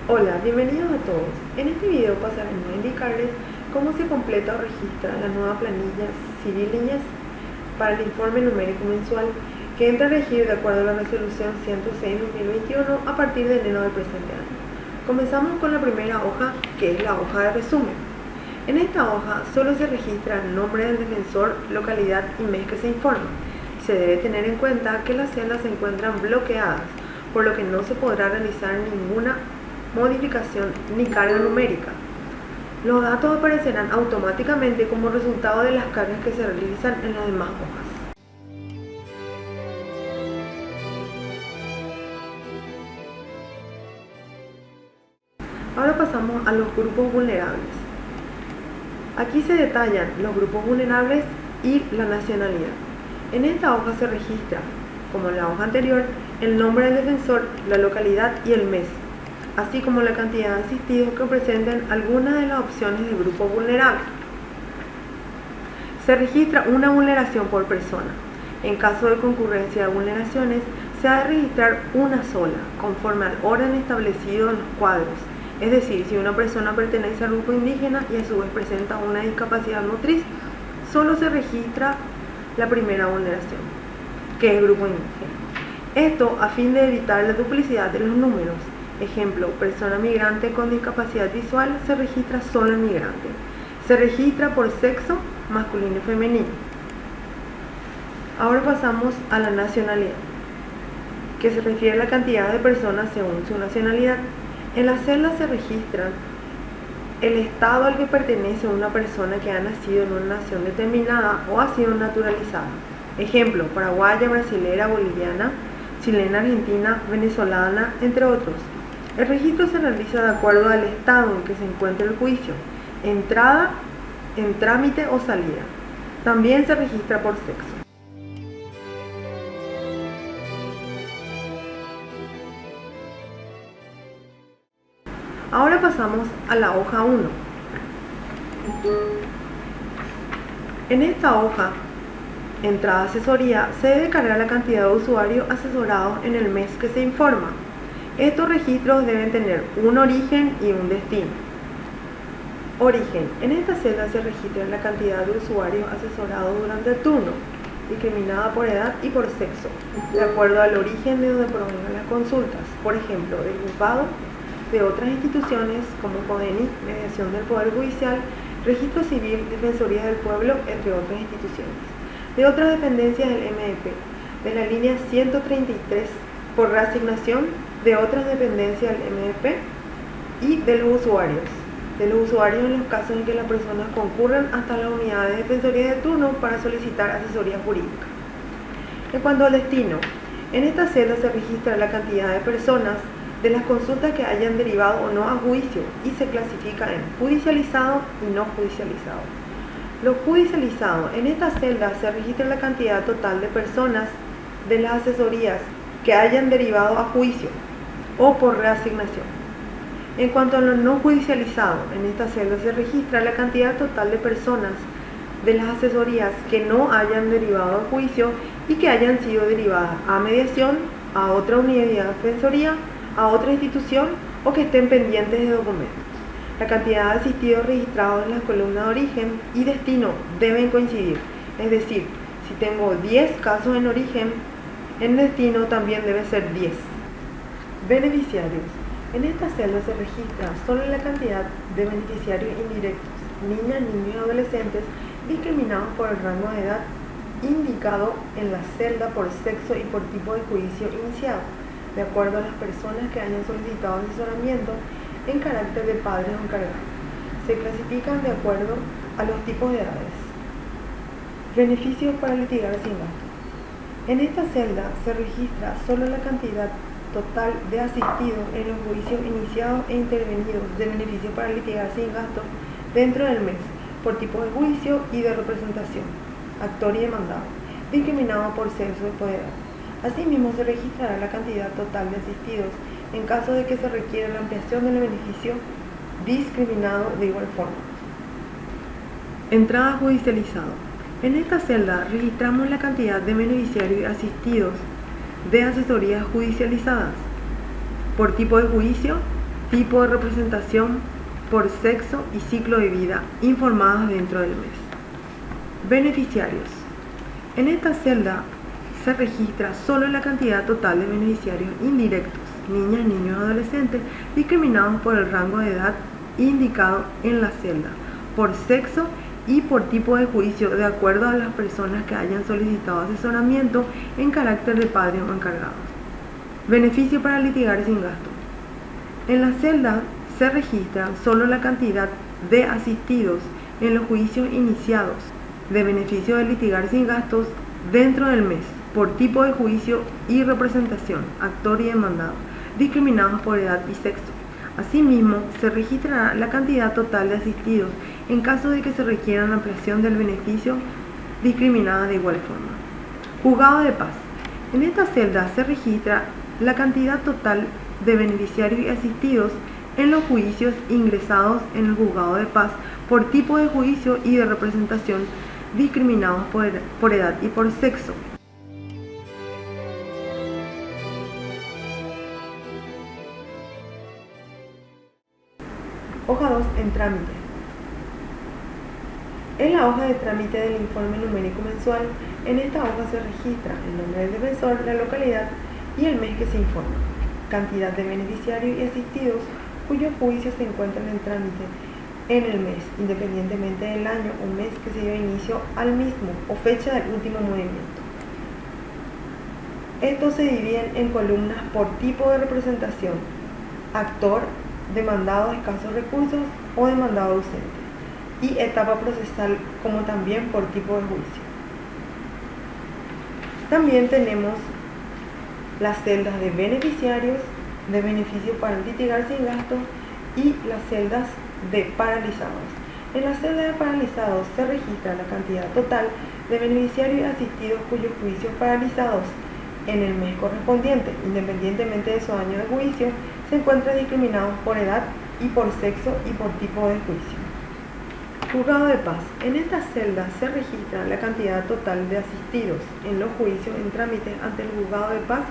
Hola, bienvenidos a todos. En este video pasaremos a indicarles cómo se completa o registra la nueva planilla Civil para el informe numérico mensual que entra a regir de acuerdo a la resolución 106/2021 a partir de enero del presente año. Comenzamos con la primera hoja, que es la hoja de resumen. En esta hoja solo se registra el nombre del defensor, localidad y mes que se informa. Se debe tener en cuenta que las celdas se encuentran bloqueadas, por lo que no se podrá realizar ninguna modificación ni carga numérica. Los datos aparecerán automáticamente como resultado de las cargas que se realizan en las demás hojas. Ahora pasamos a los grupos vulnerables. Aquí se detallan los grupos vulnerables y la nacionalidad. En esta hoja se registra, como en la hoja anterior, el nombre del defensor, la localidad y el mes, así como la cantidad de asistidos que presenten alguna de las opciones de grupo vulnerable. Se registra una vulneración por persona. En caso de concurrencia de vulneraciones, se ha de registrar una sola, conforme al orden establecido en los cuadros. Es decir, si una persona pertenece al grupo indígena y a su vez presenta una discapacidad motriz, solo se registra la primera vulneración, que es el grupo indígena. Esto a fin de evitar la duplicidad de los números. Ejemplo, persona migrante con discapacidad visual, se registra solo el migrante. Se registra por sexo, masculino y femenino. Ahora pasamos a la nacionalidad, que se refiere a la cantidad de personas según su nacionalidad. En la celda se registran el estado al que pertenece una persona que ha nacido en una nación determinada o ha sido naturalizada. Ejemplo, paraguaya, brasilera, boliviana, chilena, argentina, venezolana, entre otros. El registro se realiza de acuerdo al estado en que se encuentra el juicio, entrada, en trámite o salida. También se registra por sexo. Ahora pasamos a la hoja 1. En esta hoja, entrada asesoría, se debe cargar la cantidad de usuarios asesorados en el mes que se informa. Estos registros deben tener un origen y un destino. Origen. En esta celda se registra la cantidad de usuarios asesorados durante el turno, discriminada por edad y por sexo, de acuerdo al origen de donde provengan las consultas. Por ejemplo, del juzgado, de otras instituciones como CODENI, Mediación del Poder Judicial, Registro Civil, Defensoría del Pueblo, entre otras instituciones. De otras dependencias del MEP, de la línea 133 por reasignación, de otras dependencias del MEP y de los usuarios. De los usuarios en los casos en que las personas concurren hasta la unidad de defensoría de turno para solicitar asesoría jurídica. En cuanto al destino, en esta celda se registra la cantidad de personas de las consultas que hayan derivado o no a juicio y se clasifica en judicializado y no judicializado. Lo judicializado, en esta celda se registra la cantidad total de personas de las asesorías que hayan derivado a juicio o por reasignación. En cuanto a lo no judicializado, en esta celda se registra la cantidad total de personas de las asesorías que no hayan derivado a juicio y que hayan sido derivadas a mediación, a otra unidad de defensoría, a otra institución o que estén pendientes de documentos. La cantidad de asistidos registrados en las columnas de origen y destino deben coincidir, es decir, si tengo 10 casos en origen, en destino también debe ser 10. Beneficiarios. En esta celda se registra solo la cantidad de beneficiarios indirectos, niñas, niños y adolescentes discriminados por el rango de edad indicado en la celda por sexo y por tipo de juicio iniciado, de acuerdo a las personas que hayan solicitado asesoramiento en carácter de padres o encargados. Se clasifican de acuerdo a los tipos de edades. Beneficios para litigar sin gasto. En esta celda se registra solo la cantidad total de asistidos en los juicios iniciados e intervenidos de beneficios para litigar sin gasto dentro del mes, por tipo de juicio y de representación, actor y demandado, discriminado por sexo y por edad. Asimismo, se registrará la cantidad total de asistidos en caso de que se requiera la ampliación del beneficio discriminado de igual forma. Entrada judicializado. En esta celda registramos la cantidad de beneficiarios y asistidos de asesorías judicializadas por tipo de juicio, tipo de representación, por sexo y ciclo de vida informadas dentro del mes. Beneficiarios. En esta celda se registra solo la cantidad total de beneficiarios indirectos, niñas, niños, adolescentes, discriminados por el rango de edad indicado en la celda, por sexo y por tipo de juicio, de acuerdo a las personas que hayan solicitado asesoramiento en carácter de padre o encargados. Beneficio para litigar sin gasto. En la celda se registra solo la cantidad de asistidos en los juicios iniciados de beneficio de litigar sin gastos dentro del mes, por tipo de juicio y representación, actor y demandado, discriminados por edad y sexo. Asimismo, se registrará la cantidad total de asistidos en caso de que se requiera una ampliación del beneficio discriminada de igual forma. Juzgado de paz. En esta celda se registra la cantidad total de beneficiarios y asistidos en los juicios ingresados en el juzgado de paz por tipo de juicio y de representación discriminados por edad y por sexo. Hoja 2 en trámite. En la hoja de trámite del informe numérico mensual, en esta hoja se registra el nombre del defensor, la localidad y el mes que se informa, cantidad de beneficiarios y asistidos cuyos juicios se encuentran en trámite en el mes, independientemente del año o mes que se dio inicio al mismo o fecha del último movimiento. Estos se dividen en columnas por tipo de representación, actor, demandado de escasos recursos o demandado ausente, y etapa procesal, como también por tipo de juicio. También tenemos las celdas de beneficiarios, de beneficios para litigar sin gasto y las celdas de paralizados. En la celda de paralizados se registra la cantidad total de beneficiarios y asistidos cuyos juicios paralizados en el mes correspondiente, independientemente de su año de juicio, se encuentran discriminados por edad y por sexo y por tipo de juicio. Juzgado de paz. En esta celda se registra la cantidad total de asistidos en los juicios en trámite ante el juzgado de paz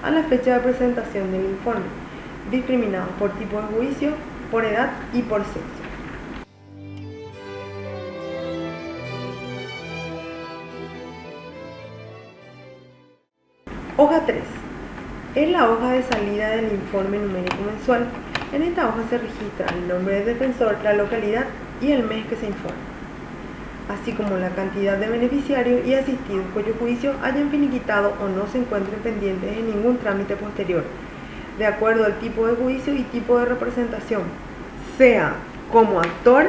a la fecha de presentación del informe, discriminados por tipo de juicio, por edad y por sexo. Hoja 3. Es la hoja de salida del informe numérico mensual. En esta hoja se registra el nombre del defensor, la localidad y el mes que se informa, así como la cantidad de beneficiarios y asistidos cuyos juicios hayan finiquitado o no se encuentren pendientes en ningún trámite posterior, de acuerdo al tipo de juicio y tipo de representación, sea como actor,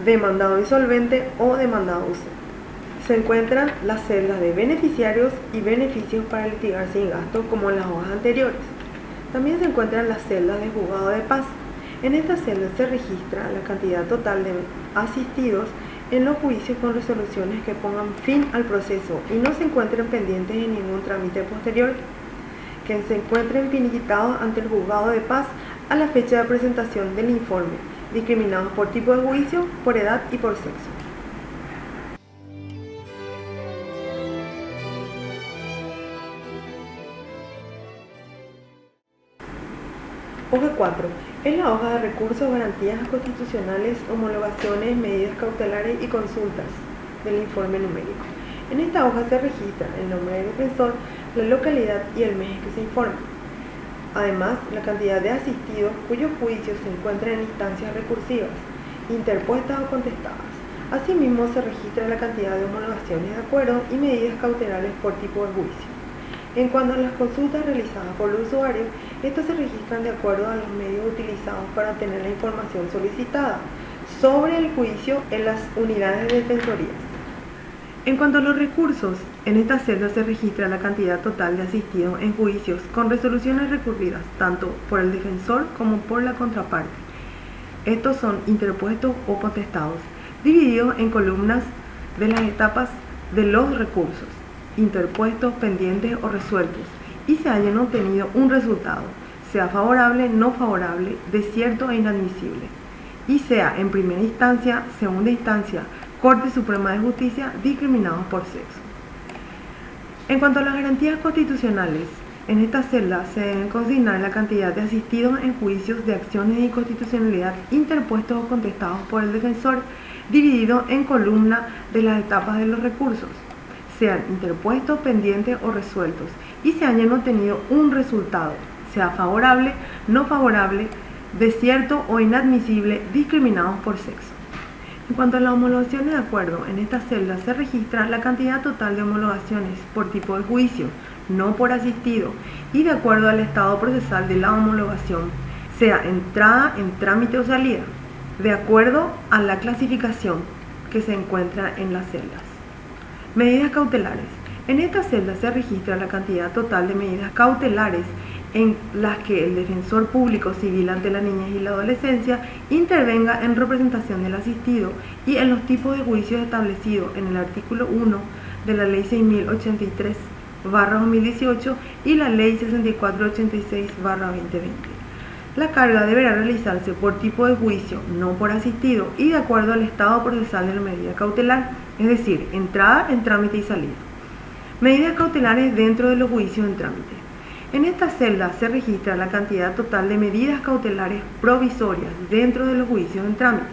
demandado insolvente o demandado ausente. Se encuentran las celdas de beneficiarios y beneficios para litigar sin gasto, como en las hojas anteriores. También se encuentran las celdas de juzgado de paz. En estas celdas se registra la cantidad total de asistidos en los juicios con resoluciones que pongan fin al proceso y no se encuentren pendientes en ningún trámite posterior, que se encuentren finiquitados ante el juzgado de paz a la fecha de presentación del informe, discriminados por tipo de juicio, por edad y por sexo. Hoja 4. Es la hoja de recursos, garantías constitucionales, homologaciones, medidas cautelares y consultas del informe numérico. En esta hoja se registra el nombre del defensor, la localidad y el mes que se informa. Además, la cantidad de asistidos cuyos juicios se encuentran en instancias recursivas, interpuestas o contestadas. Asimismo, se registra la cantidad de homologaciones de acuerdo y medidas cautelares por tipo de juicio. En cuanto a las consultas realizadas por los usuarios, estas se registran de acuerdo a los medios utilizados para obtener la información solicitada sobre el juicio en las unidades de defensorías. En cuanto a los recursos, en esta celda se registra la cantidad total de asistidos en juicios con resoluciones recurridas, tanto por el defensor como por la contraparte. Estos son interpuestos o contestados, divididos en columnas de las etapas de los recursos, interpuestos, pendientes o resueltos, y se hayan obtenido un resultado, sea favorable, no favorable, desierto e inadmisible, y sea en primera instancia, segunda instancia, Corte Suprema de Justicia, discriminados por sexo. En cuanto a las garantías constitucionales, En esta celda se deben consignar la cantidad de asistidos en juicios de acciones de inconstitucionalidad interpuestos o contestados por el defensor, dividido en columna de las etapas de los recursos, sean interpuestos, pendientes o resueltos, y se hayan obtenido un resultado, sea favorable, no favorable, desierto o inadmisible, discriminados por sexo. En cuanto a las homologaciones de acuerdo, en esta celda se registra la cantidad total de homologaciones por tipo de juicio, no por asistido, y de acuerdo al estado procesal de la homologación, sea entrada, en trámite o salida, de acuerdo a la clasificación que se encuentra en las celdas. Medidas cautelares. En esta celda se registra la cantidad total de medidas cautelares en las que el defensor público civil ante la niñez y la adolescencia intervenga en representación del asistido y en los tipos de juicios establecidos en el artículo 1 de la Ley 6083/2018 y la Ley 6486/2020. La carga deberá realizarse por tipo de juicio, no por asistido, y de acuerdo al estado procesal de la medida cautelar, es decir, entrada, en trámite y salida. Medidas cautelares dentro de los juicios en trámite. En esta celda se registra la cantidad total de medidas cautelares provisorias dentro de los juicios en trámite,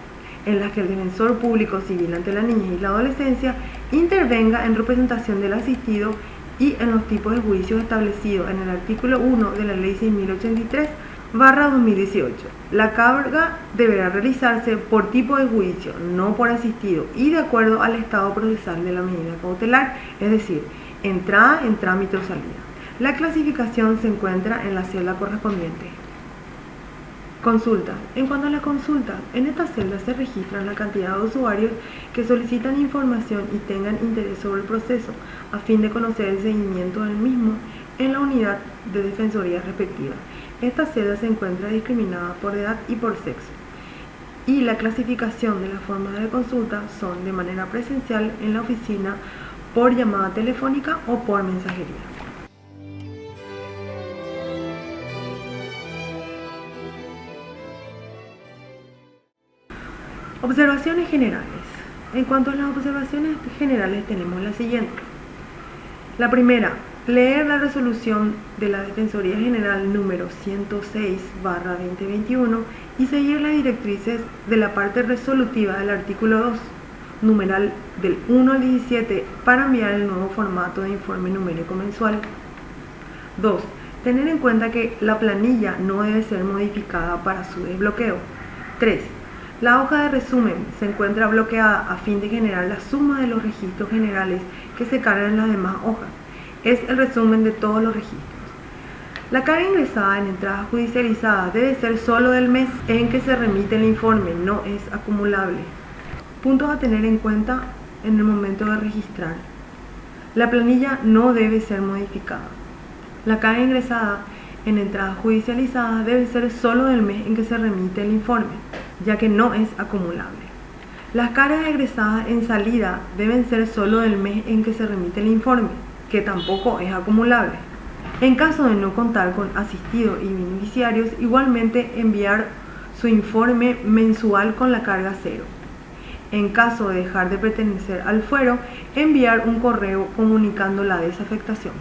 en las que el defensor público civil ante la niñez y la adolescencia intervenga en representación del asistido y en los tipos de juicios establecidos en el artículo 1 de la Ley 6083/2018. La carga deberá realizarse por tipo de juicio, no por asistido, y de acuerdo al estado procesal de la medida cautelar, es decir, entrada, en trámite o salida. La clasificación se encuentra en la celda correspondiente. Consulta. En cuanto a la consulta, en esta celda se registra la cantidad de usuarios que solicitan información y tengan interés sobre el proceso, a fin de conocer el seguimiento del mismo en la unidad de defensoría respectiva. Esta celda se encuentra discriminada por edad y por sexo. Y la clasificación de las formas de consulta son de manera presencial en la oficina, por llamada telefónica o por mensajería. Observaciones generales. En cuanto a las observaciones generales tenemos la siguiente. La primera, leer la resolución de la Defensoría General número 106/2021 y seguir las directrices de la parte resolutiva del artículo 2, numeral del 1 al 17, para enviar el nuevo formato de informe numérico mensual. 2. Tener en cuenta que la planilla no debe ser modificada para su desbloqueo. 3. La hoja de resumen se encuentra bloqueada a fin de generar la suma de los registros generales que se cargan en las demás hojas. Es el resumen de todos los registros. La carga ingresada en entrada judicializada debe ser solo del mes en que se remite el informe, no es acumulable. Puntos a tener en cuenta en el momento de registrar. La planilla no debe ser modificada. La carga ingresada en entrada judicializada debe ser solo del mes en que se remite el informe, ya que no es acumulable. Las cargas egresadas en salida deben ser solo del mes en que se remite el informe, que tampoco es acumulable. En caso de no contar con asistidos y beneficiarios, igualmente enviar su informe mensual con la carga cero. En caso de dejar de pertenecer al fuero, enviar un correo comunicando la desafectación.